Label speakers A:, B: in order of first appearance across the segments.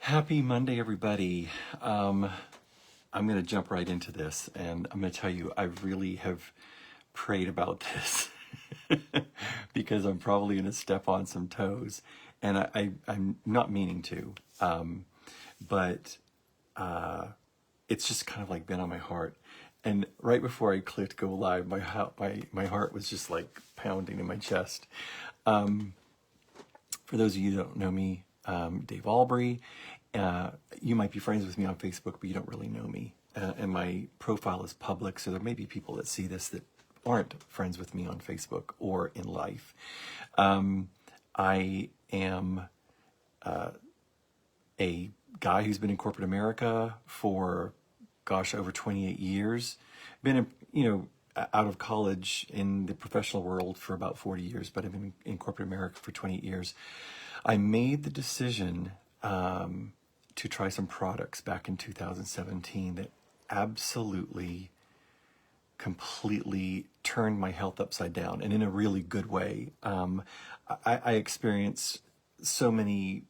A: Happy Monday, everybody. I'm going to jump right into this, and I'm going to tell you, I really have prayed about this because I'm probably going to step on some toes, and I'm not meaning to, but it's just kind of like been on my heart. And right before I clicked go live, my heart was just like pounding in my chest. For those of you that don't know me, Dave Albury. You might be friends with me on Facebook, but you don't really know me. And my profile is public, so there may be people that see this that aren't friends with me on Facebook or in life. I am a guy who's been in corporate America for, gosh, over 28 years. Been, out of college in the professional world for about 40 years, but I've been in corporate America for 28 years. I made the decision to try some products back in 2017 that absolutely, completely turned my health upside down, and in a really good way. I experienced so many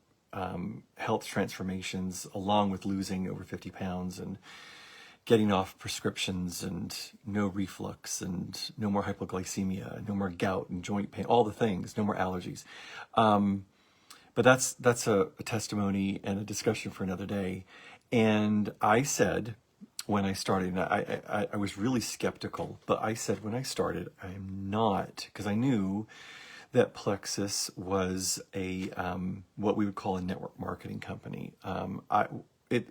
A: health transformations along with losing over 50 pounds and getting off prescriptions and no reflux and no more hypoglycemia, no more gout and joint pain, all the things, no more allergies. But that's a testimony and a discussion for another day. And I said when I started, and I was really skeptical, but I said when I started, I'm not, because I knew that Plexus was a what we would call a network marketing company.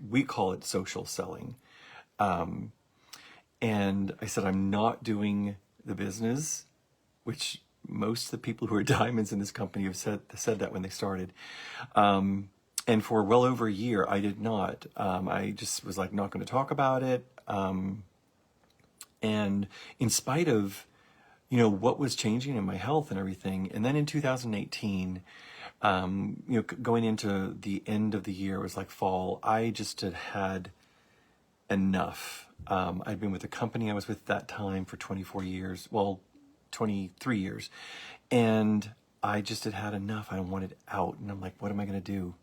A: We call it social selling. And I said, I'm not doing the business, which most of the people who are diamonds in this company have said that when they started. And for well over a year, I did not. I just was like, not going to talk about it. And in spite of, what was changing in my health and everything. And then in 2018, going into the end of the year, it was like fall, I just had enough. I'd been with the company I was with that time for 24 years, 23 years. And I just had enough. I wanted out. And I'm like, what am I going to do?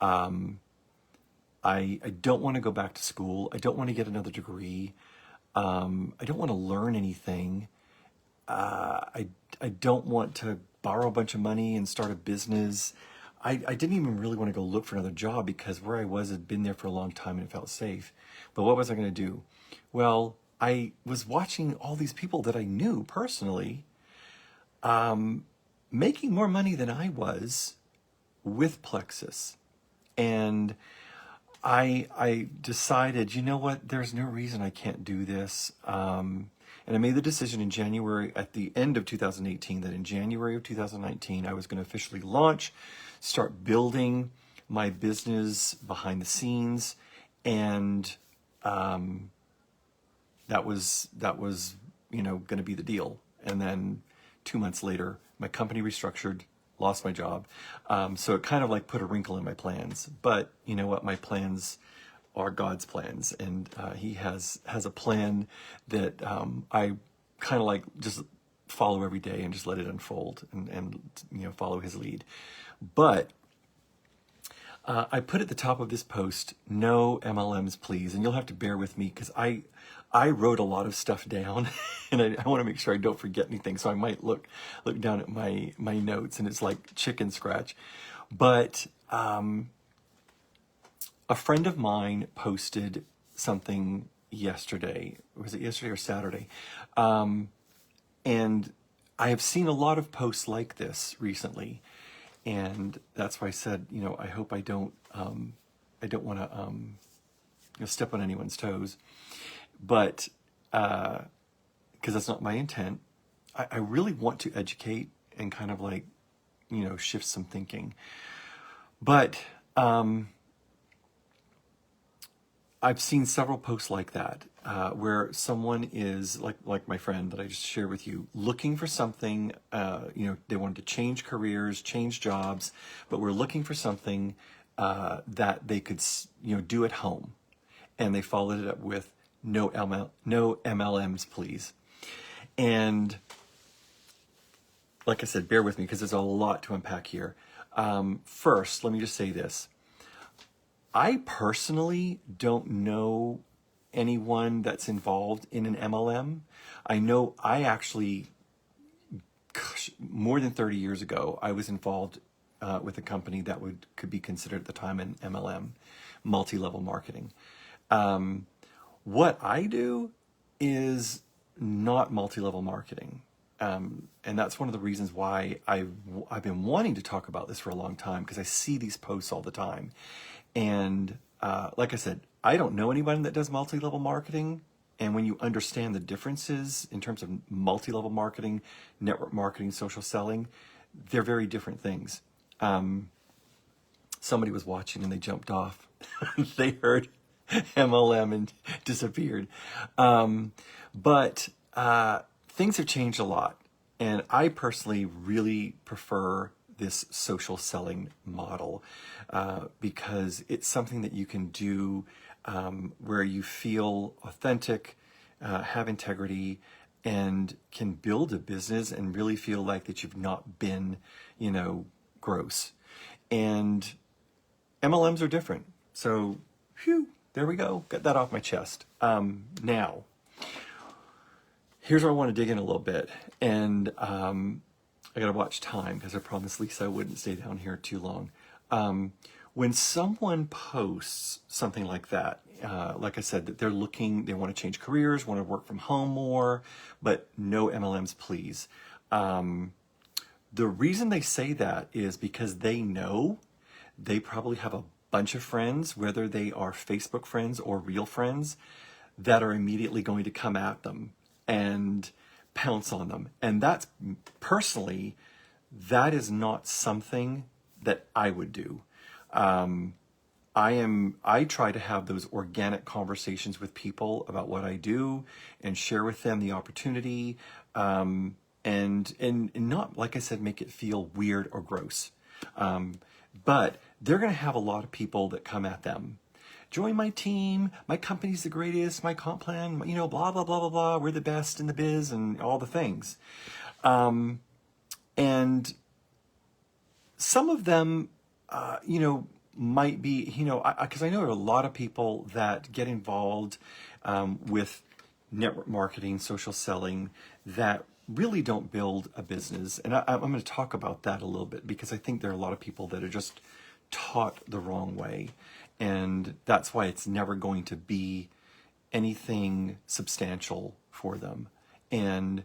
A: I don't want to go back to school. I don't want to get another degree. I don't want to learn anything. I don't want to borrow a bunch of money and start a business. I didn't even really want to go look for another job because where I was had been there for a long time and it felt safe. But what was I going to do? Well, I was watching all these people that I knew personally making more money than I was with Plexus. And I decided, you know what, there's no reason I can't do this. And I made the decision in January, at the end of 2018, that in January of 2019, I was going to officially launch, start building my business behind the scenes. And that was going to be the deal. And then 2 months later, my company restructured, lost my job. So it kind of like put a wrinkle in my plans. But you know what? My plans are God's plans, and He has a plan that I kind of like just follow every day and just let it unfold and follow His lead. But I put at the top of this post, no MLMs, please. And you'll have to bear with me because I wrote a lot of stuff down and I want to make sure I don't forget anything. So I might look down at my notes and it's like chicken scratch. But a friend of mine posted something yesterday. Was it yesterday or Saturday? And I have seen a lot of posts like this recently. And that's why I said, I hope I don't want to step on anyone's toes, but because that's not my intent. I really want to educate and kind of like, shift some thinking. But I've seen several posts like that where someone is like my friend that I just shared with you, looking for something. They wanted to change careers, change jobs, but we're looking for something that they could do at home, and they followed it up with no MLMs, please. And like I said, bear with me because there's a lot to unpack here. First, let me just say this. I personally don't know anyone that's involved in an MLM. I know I actually, gosh, more than 30 years ago, I was involved with a company that could be considered at the time an MLM, multi-level marketing. What I do is not multi-level marketing. And that's one of the reasons why I've been wanting to talk about this for a long time, because I see these posts all the time. And like I said, I don't know anyone that does multi-level marketing. And when you understand the differences in terms of multi-level marketing, network marketing, social selling, they're very different things. Somebody was watching and they jumped off. They heard MLM and disappeared. But things have changed a lot. And I personally really prefer this social selling model because it's something that you can do where you feel authentic, have integrity, and can build a business and really feel like that you've not been, gross. And MLMs are different. So, phew, there we go. Got that off my chest. Now, here's where I want to dig in a little bit. And I got to watch time because I promised Lisa I wouldn't stay down here too long. When someone posts something like that, like I said, that they want to change careers, want to work from home more, but no MLMs, please. The reason they say that is because they know they probably have a bunch of friends, whether they are Facebook friends or real friends, that are immediately going to come at them and pounce on them. And that's personally, that is not something that I would do. I try to have those organic conversations with people about what I do and share with them the opportunity, and not, like I said, make it feel weird or gross. But they're going to have a lot of people that come at them. Join my team, my company's the greatest, my comp plan, blah, blah, blah, blah, blah, we're the best in the biz and all the things. And some of them, might be, because I know there are a lot of people that get involved with network marketing, social selling, that really don't build a business. And I'm going to talk about that a little bit because I think there are a lot of people that are just taught the wrong way. And that's why it's never going to be anything substantial for them. And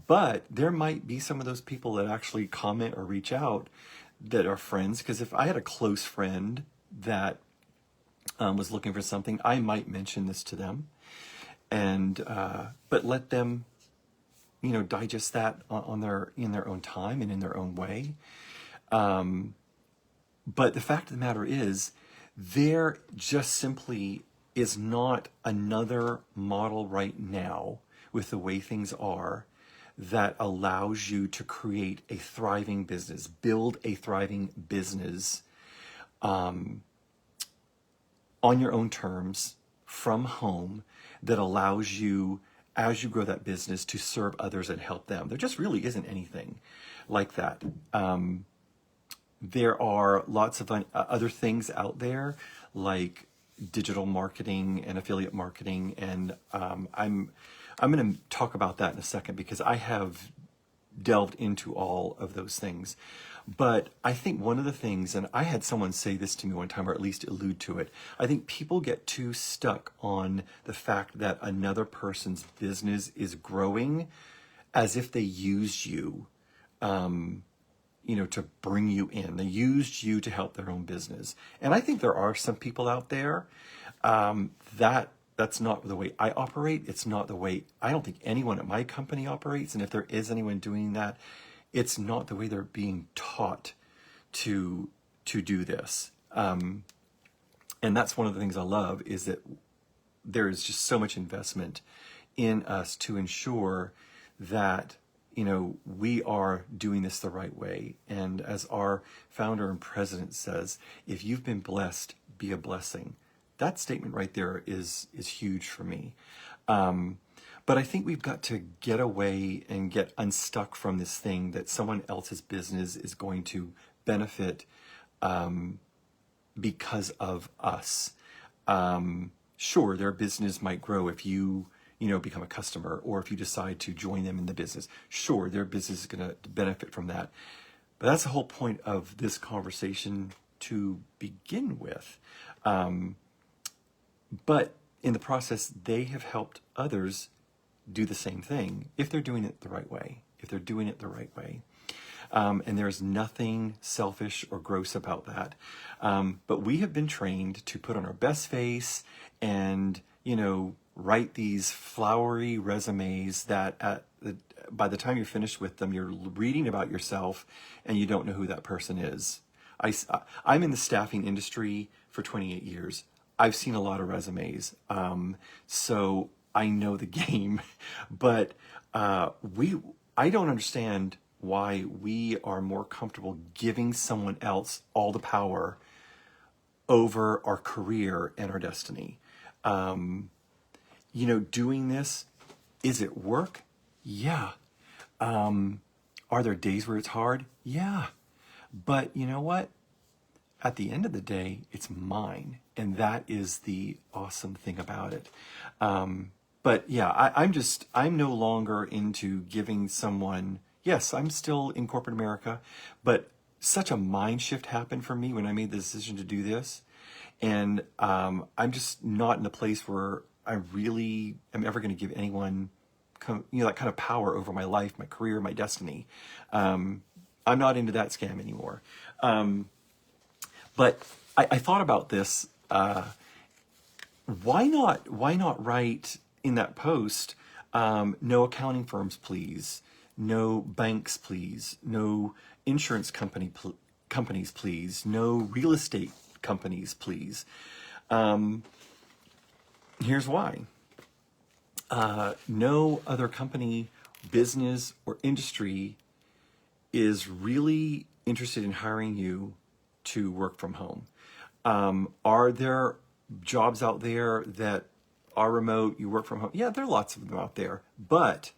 A: but there might be some of those people that actually comment or reach out that are friends. Because if I had a close friend that was looking for something, I might mention this to them, and but let them, digest that in their own time and in their own way. But the fact of the matter is, there just simply is not another model right now with the way things are that allows you to create a thriving business, build a thriving business on your own terms from home, that allows you, as you grow that business, to serve others and help them. There just really isn't anything like that. There are lots of other things out there like digital marketing and affiliate marketing, and I'm going to talk about that in a second because I have delved into all of those things. But I think one of the things, and I had someone say this to me one time, or at least allude to it, I think people get too stuck on the fact that another person's business is growing as if they used you, to bring you in. They used you to help their own business. And I think there are some people out there that's not the way I operate. It's not the way, I don't think anyone at my company operates. And if there is anyone doing that, it's not the way they're being taught to do this. And that's one of the things I love, is that there is just so much investment in us to ensure that, we are doing this the right way. And as our founder and president says, if you've been blessed, be a blessing. That statement right there is huge for me. But I think we've got to get away and get unstuck from this thing that someone else's business is going to benefit because of us. Sure, their business might grow if you become a customer, or if you decide to join them in the business. Sure, their business is going to benefit from that. But that's the whole point of this conversation to begin with. But in the process, they have helped others do the same thing if they're doing it the right way. If they're doing it the right way. And there's nothing selfish or gross about that. But we have been trained to put on our best face and, write these flowery resumes that by the time you're finished with them, you're reading about yourself and you don't know who that person is. I'm in the staffing industry for 28 years. I've seen a lot of resumes. So I know the game, but I don't understand why we are more comfortable giving someone else all the power over our career and our destiny. Doing this, is it work? Yeah. Are there days where it's hard? Yeah. But you know what? At the end of the day, it's mine. And that is the awesome thing about it. But yeah, I'm no longer into giving someone, yes, I'm still in corporate America, but such a mind shift happened for me when I made the decision to do this. And I'm just not in a place where I really am ever going to give anyone, that kind of power over my life, my career, my destiny. I'm not into that scam anymore. But I thought about this. Why not write in that post, no accounting firms, please. No banks, please. No insurance companies, please. No real estate companies, please. Here's why. No other company, business, or industry is really interested in hiring you to work from home. Are there jobs out there that are remote, you work from home? Yeah, there are lots of them out there. But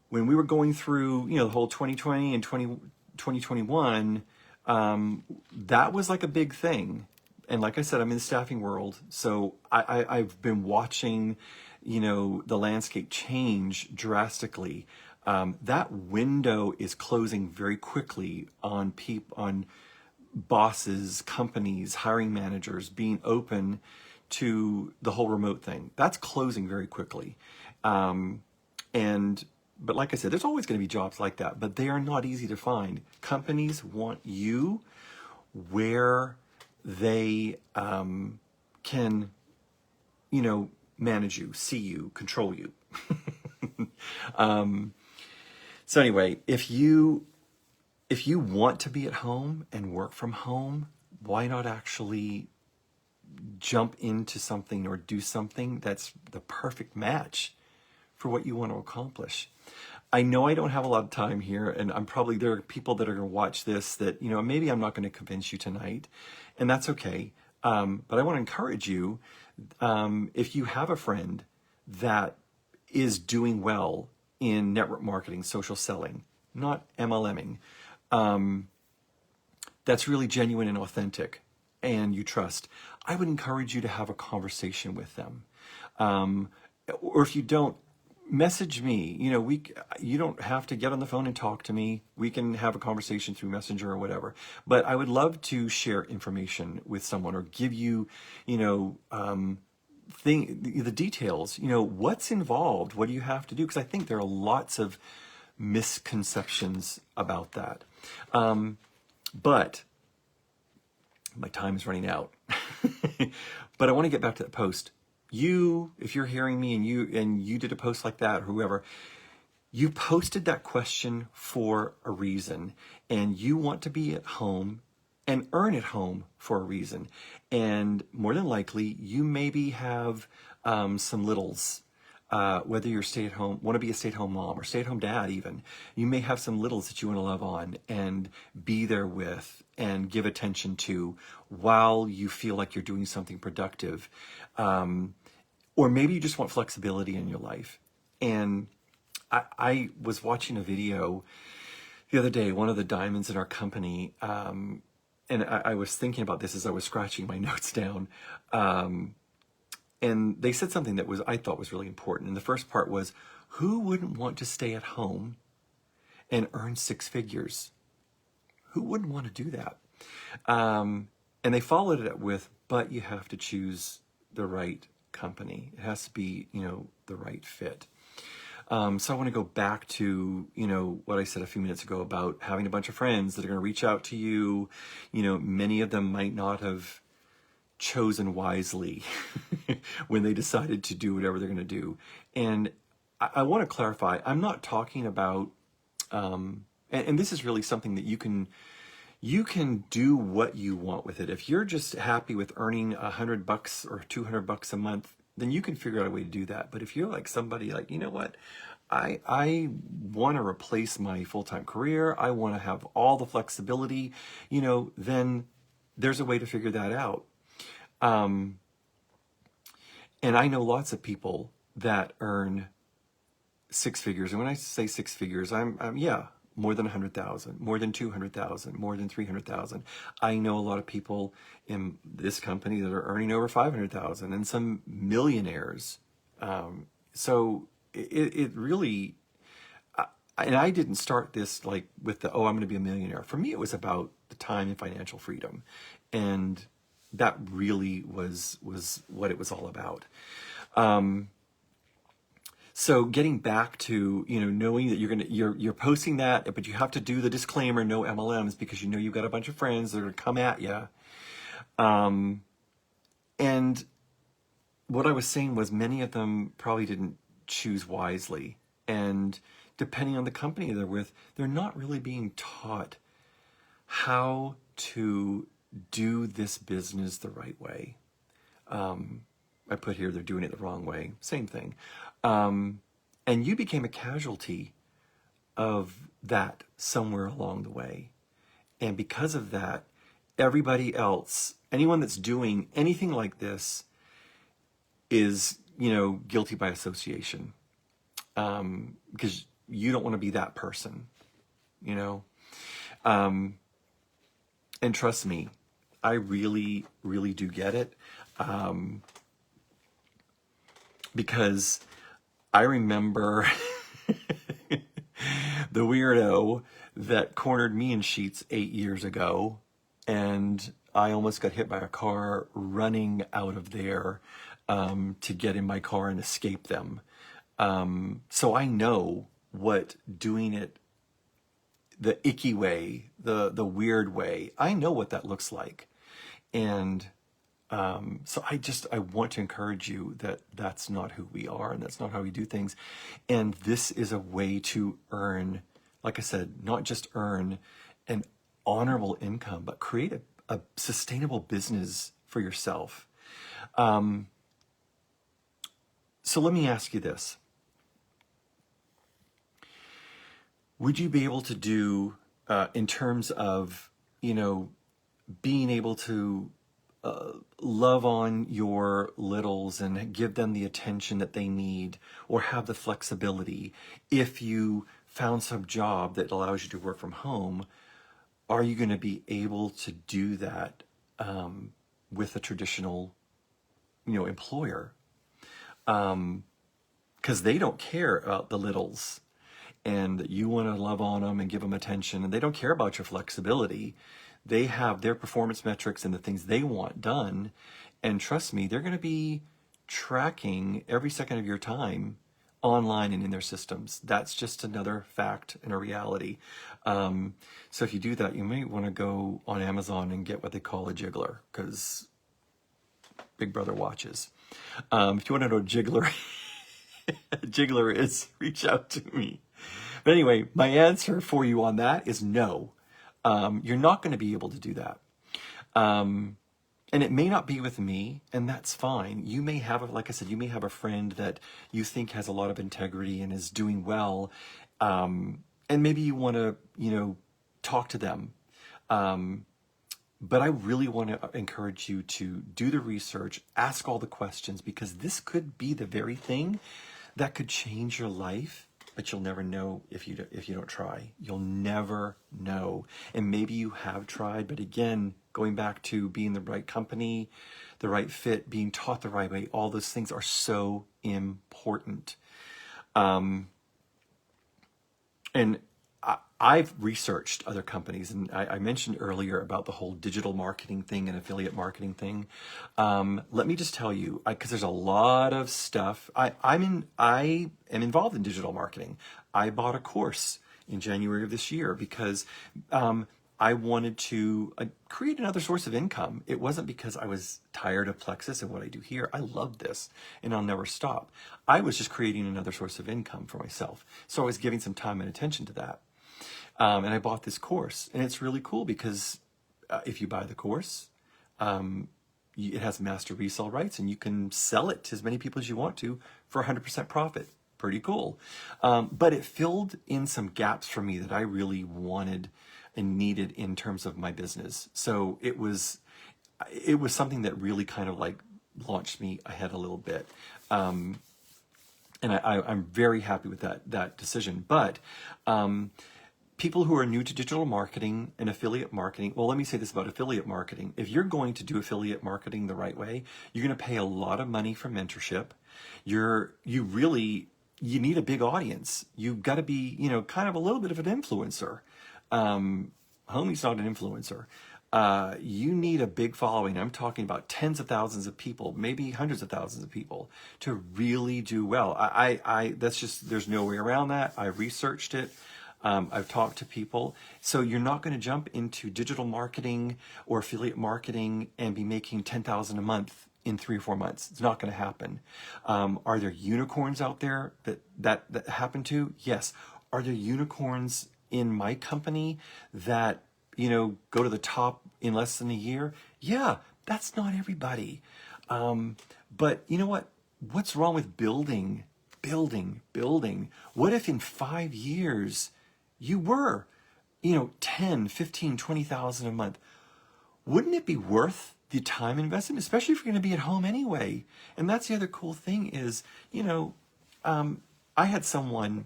A: when we were going through, the whole 2020 and 2021, that was like a big thing. And like I said, I'm in the staffing world, so I've been watching, the landscape change drastically. That window is closing very quickly on bosses, companies, hiring managers being open to the whole remote thing. That's closing very quickly. But like I said, there's always going to be jobs like that, but they are not easy to find. Companies want you where they can, manage you, see you, control you. So anyway, if you want to be at home and work from home, why not actually jump into something or do something that's the perfect match for what you want to accomplish? I know I don't have a lot of time here, and there are people that are going to watch this that, maybe I'm not going to convince you tonight, and that's okay. But I want to encourage you, if you have a friend that is doing well in network marketing, social selling, not MLMing, that's really genuine and authentic, and you trust, I would encourage you to have a conversation with them. Or if you don't, message me. You don't have to get on the phone and talk to me. We can have a conversation through Messenger or whatever. But I would love to share information with someone or give you, the details. What's involved. What do you have to do? Because I think there are lots of misconceptions about that. But my time is running out. But I want to get back to that post. If you're hearing me and you did a post like that, or whoever, you posted that question for a reason, and you want to be at home and earn at home for a reason. And more than likely, you maybe have some littles, whether you're want to be a stay-at-home mom or stay-at-home dad even. You may have some littles that you want to love on and be there with and give attention to while you feel like you're doing something productive. Or maybe you just want flexibility in your life. And I was watching a video the other day. One of the diamonds in our company and I was thinking about this as I was scratching my notes down. And they said something that I thought was really important. And the first part was, who wouldn't want to stay at home and earn six figures? Who wouldn't want to do that? And they followed it up with, but you have to choose the right company. It has to be, the right fit. So I want to go back to, what I said a few minutes ago about having a bunch of friends that are going to reach out to you. Many of them might not have chosen wisely when they decided to do whatever they're going to do. And I want to clarify, I'm not talking about, and this is really something that you can do what you want with it. If you're just happy with earning $100 or $200 a month, then you can figure out a way to do that. But if you're like somebody like, you know what, I want to replace my full-time career, I want to have all the flexibility, then there's a way to figure that out. And I know lots of people that earn six figures. And when I say six figures, I'm more than 100,000, more than 200,000, more than 300,000. I know a lot of people in this company that are earning over 500,000 and some millionaires. So it really, and I didn't start this like with I'm going to be a millionaire. For me, it was about the time and financial freedom. And that really was what it was all about. So getting back to, knowing that you're posting that, but you have to do the disclaimer, no MLMs, because you've got a bunch of friends that are going to come at you. And what I was saying was many of them probably didn't choose wisely. And depending on the company they're with, they're not really being taught how to do this business the right way. I put here, they're doing it the wrong way. Same thing. And you became a casualty of that somewhere along the way. And because of that, everybody else, anyone that's doing anything like this is, guilty by association. Because you don't want to be that person, and trust me, I really, really do get it. Because I remember the weirdo that cornered me in Sheetz 8 years ago, and I almost got hit by a car running out of there to get in my car and escape them. So I know what doing it the icky way, the weird way, I know what that looks like. And so I want to encourage you that that's not who we are and that's not how we do things. And this is a way to earn, like I said, not just earn an honorable income, but create a sustainable business for yourself. So let me ask you this. Would you be able to do, in terms of, being able to love on your littles and give them the attention that they need, or have the flexibility, if you found some job that allows you to work from home, are you going to be able to do that with a traditional, employer? Because they don't care about the littles, and you want to love on them and give them attention, and they don't care about your flexibility. They have their performance metrics and the things they want done. And trust me, they're going to be tracking every second of your time online and in their systems. That's just another fact and a reality. So if you do that, you may want to go on Amazon and get what they call a jiggler, because Big Brother watches. If you want to know what jiggler, jiggler is, reach out to me. But anyway, my answer for you on that is no. You're not going to be able to do that. And it may not be with me, and that's fine. You may have, like I said, you may have a friend that you think has a lot of integrity and is doing well. And maybe you want to, talk to them. But I really want to encourage you to do the research, ask all the questions, because this could be the very thing that could change your life but you'll never know if you don't try. You'll never know. And maybe you have tried, but again, going back to being the right company, the right fit, being taught the right way, all those things are so important. And I've researched other companies, and I mentioned earlier about the whole digital marketing thing and affiliate marketing thing. Let me just tell you, because there's a lot of stuff. I am involved in digital marketing. I bought a course in January of this year because I wanted to create another source of income. It wasn't because I was tired of Plexus and what I do here. I love this, and I'll never stop. I was just creating another source of income for myself. So I was giving some time and attention to that. And I bought this course, and it's really cool because if you buy the course, it has master resale rights, and you can sell it to as many people as you want to for 100% profit. Pretty cool. But it filled in some gaps for me that I really wanted and needed in terms of my business. So it was something that really kind of like launched me ahead a little bit. And I'm very happy with that decision. But people who are new to digital marketing and affiliate marketing, well, let me say this about affiliate marketing. If you're going to do affiliate marketing the right way, you're going to pay a lot of money for mentorship. You need a big audience. You've got to be, kind of a little bit of an influencer. Homie's not an influencer. You need a big following. I'm talking about tens of thousands of people, maybe hundreds of thousands of people to really do well. There's no way around that. I researched it. I've talked to people. So you're not going to jump into digital marketing or affiliate marketing and be making $10,000 a month in 3 or 4 months. It's not going to happen. Are there unicorns out there that happen to? Yes. Are there unicorns in my company that, go to the top in less than a year? Yeah, that's not everybody. But you know what? What's wrong with building? What if in 5 years you were, 10, 15, 20,000 a month? Wouldn't it be worth the time investment, especially if you're going to be at home anyway? And that's the other cool thing is, I had someone,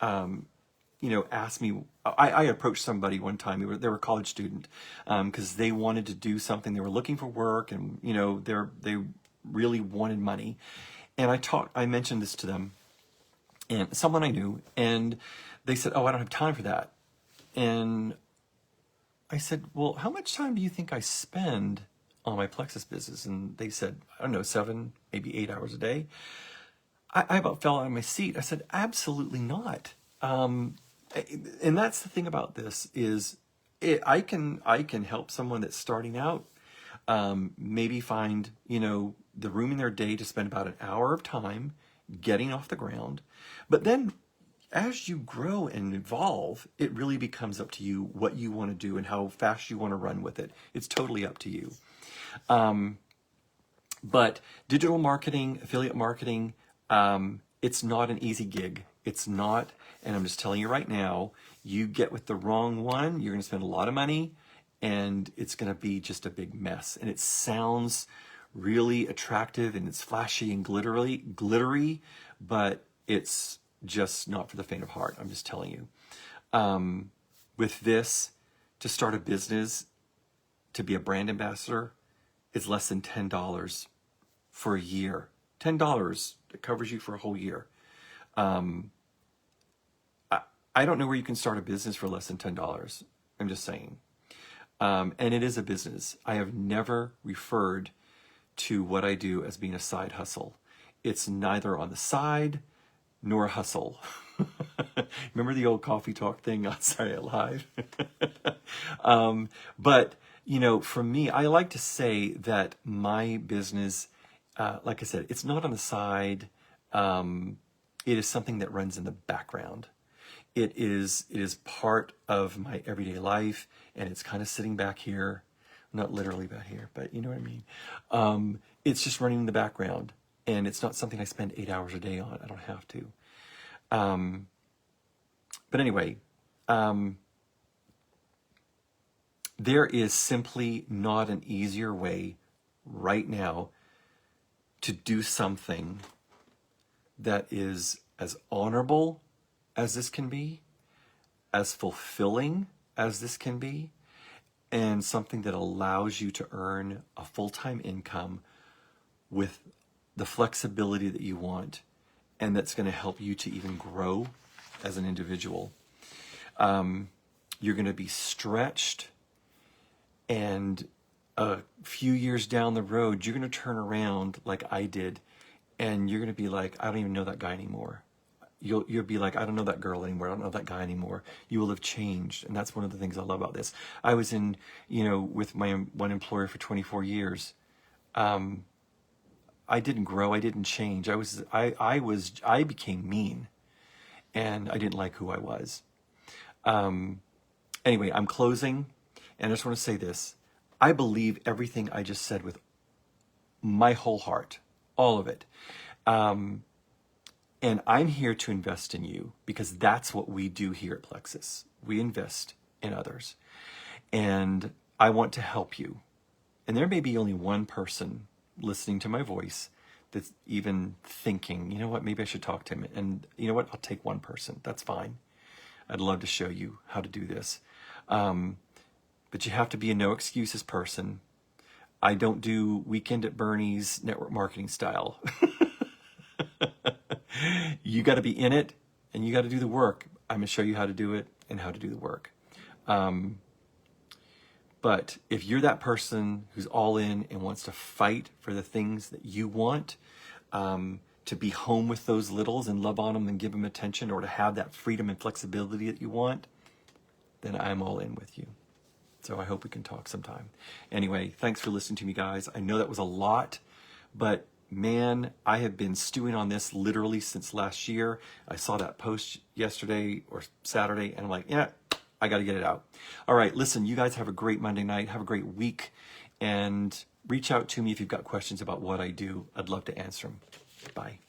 A: ask me, I approached somebody one time, they were a college student, because they wanted to do something, they were looking for work, and, they really wanted money. And I mentioned this to them, and someone I knew, and they said, "Oh, I don't have time for that." And I said, "Well, how much time do you think I spend on my Plexus business?" And they said, "I don't know, 7, maybe 8 hours a day." I about fell out of my seat. I said, "Absolutely not." And that's the thing about this is I can help someone that's starting out, maybe find, the room in their day to spend about an hour of time getting off the ground. But then as you grow and evolve, it really becomes up to you what you want to do and how fast you want to run with it. It's totally up to you. But digital marketing, affiliate marketing, it's not an easy gig. It's not, and I'm just telling you right now, you get with the wrong one, you're going to spend a lot of money, and it's going to be just a big mess. And it sounds really attractive, and it's flashy and glittery, but it's just not for the faint of heart. I'm just telling you. With this, to start a business, to be a brand ambassador, is less than $10 for a year. $10 that covers you for a whole year. I don't know where you can start a business for less than $10. I'm just saying. And it is a business. I have never referred to what I do as being a side hustle. It's neither on the side nor a hustle. Remember the old coffee talk thing on Saturday Night Live? But, for me, I like to say that my business, like I said, it's not on the side. It is something that runs in the background. It is part of my everyday life, and it's kind of sitting back here, not literally back here, but you know what I mean. It's just running in the background, and it's not something I spend 8 hours a day on. I don't have to. But anyway, there is simply not an easier way right now to do something that is as honorable as this can be, as fulfilling as this can be, and something that allows you to earn a full-time income with the flexibility that you want, and that's going to help you to even grow as an individual. You're going to be stretched, and a few years down the road, you're going to turn around like I did, and you're going to be like, I don't even know that guy anymore. You'll be like, I don't know that girl anymore. I don't know that guy anymore. You will have changed. And that's one of the things I love about this. I was in, with my one employer for 24 years. I didn't grow. I didn't change. I became mean, and I didn't like who I was. Anyway, I'm closing, and I just want to say this. I believe everything I just said with my whole heart, all of it. And I'm here to invest in you, because that's what we do here at Plexus. We invest in others. And I want to help you. And there may be only one person listening to my voice that's even thinking, you know what, maybe I should talk to him. And you know what, I'll take one person. That's fine. I'd love to show you how to do this. But you have to be a no excuses person. I don't do weekend at Bernie's network marketing style. You got to be in it, and you got to do the work. I'm going to show you how to do it and how to do the work. But if you're that person who's all in and wants to fight for the things that you want, to be home with those littles and love on them and give them attention, or to have that freedom and flexibility that you want, then I'm all in with you. So I hope we can talk sometime. Anyway, thanks for listening to me, guys. I know that was a lot, but man, I have been stewing on this literally since last year. I saw that post yesterday or Saturday, and I'm like, yeah, I got to get it out. All right, listen, you guys have a great Monday night. Have a great week. And reach out to me if you've got questions about what I do. I'd love to answer them. Bye.